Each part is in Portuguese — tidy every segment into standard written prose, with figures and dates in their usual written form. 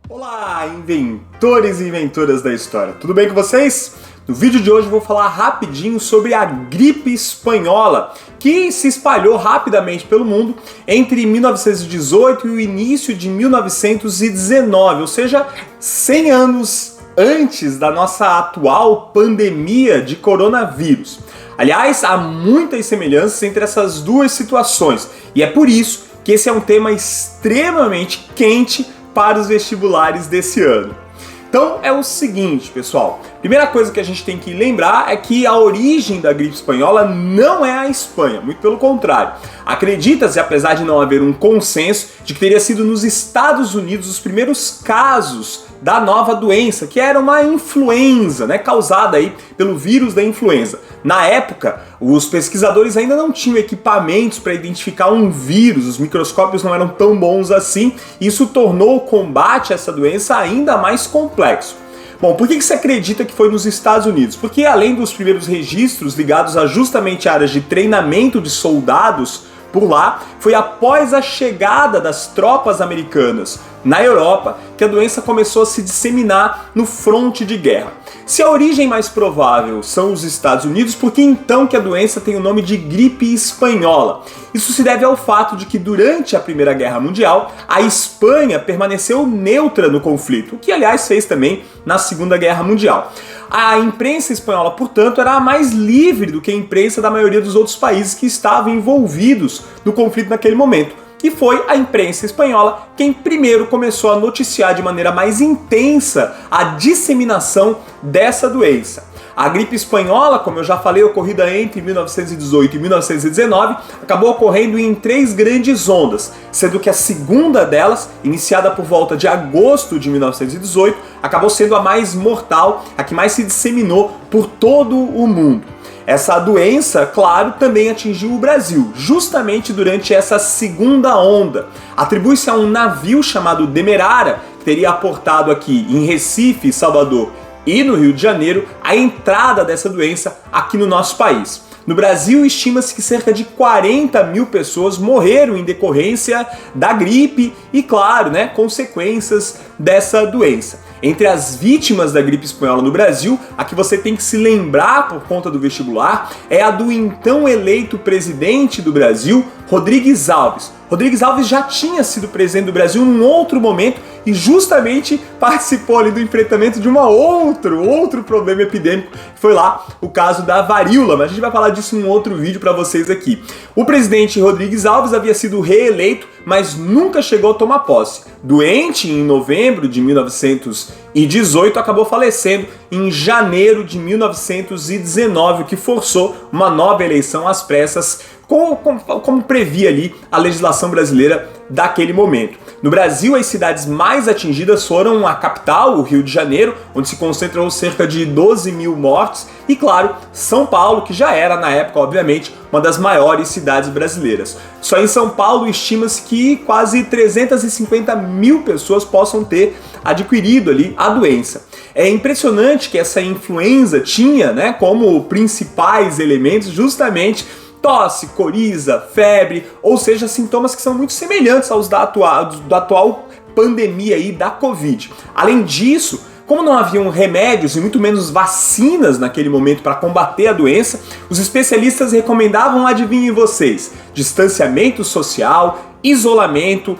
Olá, inventores e inventoras da história, tudo bem com vocês? No vídeo de hoje eu vou falar rapidinho sobre a gripe espanhola, que se espalhou rapidamente pelo mundo entre 1918 e o início de 1919, ou seja, 100 anos antes da nossa atual pandemia de coronavírus. Aliás, há muitas semelhanças entre essas duas situações, e é por isso que esse é um tema extremamente quente para os vestibulares desse ano. Então é o seguinte, pessoal, primeira coisa que a gente tem que lembrar é que a origem da gripe espanhola não é a Espanha, muito pelo contrário. Acredita-se, apesar de não haver um consenso, de que teria sido nos Estados Unidos os primeiros casos da nova doença, que era uma influenza, causada aí pelo vírus da influenza. Na época, os pesquisadores ainda não tinham equipamentos para identificar um vírus, os microscópios não eram tão bons assim, e isso tornou o combate a essa doença ainda mais complexo. Bom, por que se acredita que foi nos Estados Unidos? Porque além dos primeiros registros ligados a justamente áreas de treinamento de soldados por lá, foi após a chegada das tropas americanas na Europa que a doença começou a se disseminar no fronte de guerra. Se a origem mais provável são os Estados Unidos, por que então que a doença tem o nome de gripe espanhola? Isso se deve ao fato de que durante a Primeira Guerra Mundial, a Espanha permaneceu neutra no conflito, o que aliás fez também na Segunda Guerra Mundial. A imprensa espanhola, portanto, era a mais livre do que a imprensa da maioria dos outros países que estavam envolvidos no conflito naquele momento. E foi a imprensa espanhola quem primeiro começou a noticiar de maneira mais intensa a disseminação dessa doença. A gripe espanhola, como eu já falei, ocorrida entre 1918 e 1919, acabou ocorrendo em 3 grandes ondas, sendo que a segunda delas, iniciada por volta de agosto de 1918, acabou sendo a mais mortal, a que mais se disseminou por todo o mundo. Essa doença, claro, também atingiu o Brasil, justamente durante essa segunda onda. Atribui-se a um navio chamado Demerara, que teria aportado aqui em Recife, Salvador e no Rio de Janeiro, a entrada dessa doença aqui no nosso país. No Brasil, estima-se que cerca de 40 mil pessoas morreram em decorrência da gripe e, claro, consequências dessa doença. Entre as vítimas da gripe espanhola no Brasil, a que você tem que se lembrar por conta do vestibular é a do então eleito presidente do Brasil, Rodrigues Alves. Rodrigues Alves já tinha sido presidente do Brasil em um outro momento e justamente participou ali do enfrentamento de outro problema epidêmico, que foi lá o caso da varíola, mas a gente vai falar disso em um outro vídeo para vocês aqui. O presidente Rodrigues Alves havia sido reeleito, mas nunca chegou a tomar posse. Doente em novembro de 1918, acabou falecendo em janeiro de 1919, o que forçou uma nova eleição às pressas, como previa ali a legislação brasileira daquele momento. No Brasil, as cidades mais atingidas foram a capital, o Rio de Janeiro, onde se concentram cerca de 12 mil mortos, e claro, São Paulo, que já era na época, obviamente, uma das maiores cidades brasileiras. Só em São Paulo estima-se que quase 350 mil pessoas possam ter adquirido ali a doença. É impressionante que essa influenza tinha, como principais elementos justamente tosse, coriza, febre, ou seja, sintomas que são muito semelhantes aos da atual pandemia aí da Covid. Além disso, como não haviam remédios e muito menos vacinas naquele momento para combater a doença, os especialistas recomendavam, adivinhem vocês, distanciamento social, isolamento,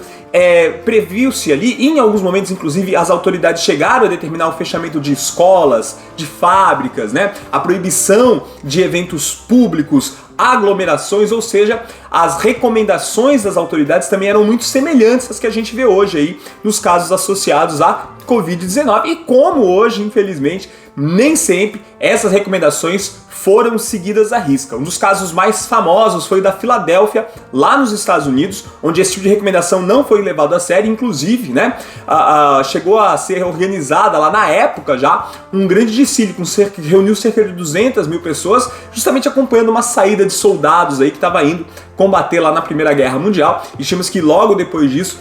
previu-se ali, em alguns momentos inclusive as autoridades chegaram a determinar o fechamento de escolas, de fábricas, a proibição de eventos públicos, aglomerações, ou seja, as recomendações das autoridades também eram muito semelhantes às que a gente vê hoje aí nos casos associados à Covid-19 e como hoje, infelizmente, nem sempre essas recomendações foram seguidas à risca. Um dos casos mais famosos foi o da Filadélfia, lá nos Estados Unidos, onde esse tipo de recomendação não foi levado a sério, inclusive, chegou a ser organizada lá na época já um grande desfile que reuniu cerca de 200 mil pessoas, justamente acompanhando uma saída de soldados aí que estava indo combater lá na Primeira Guerra Mundial. E estima-se que logo depois disso,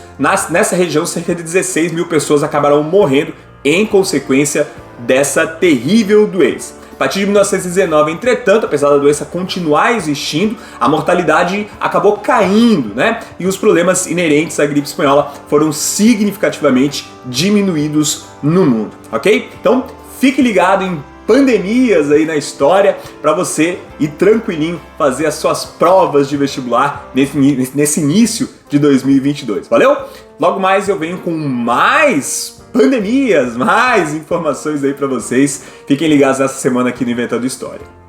nessa região, cerca de 16 mil pessoas acabaram morrendo em consequência dessa terrível doença. A partir de 1919, entretanto, apesar da doença continuar existindo, a mortalidade acabou caindo, né? E os problemas inerentes à gripe espanhola foram significativamente diminuídos no mundo, ok? Então, fique ligado em pandemias aí na história para você ir tranquilinho fazer as suas provas de vestibular nesse início de 2022. Valeu? Logo mais eu venho com mais pandemias, mais informações aí para vocês. Fiquem ligados nessa semana aqui no Inventando História.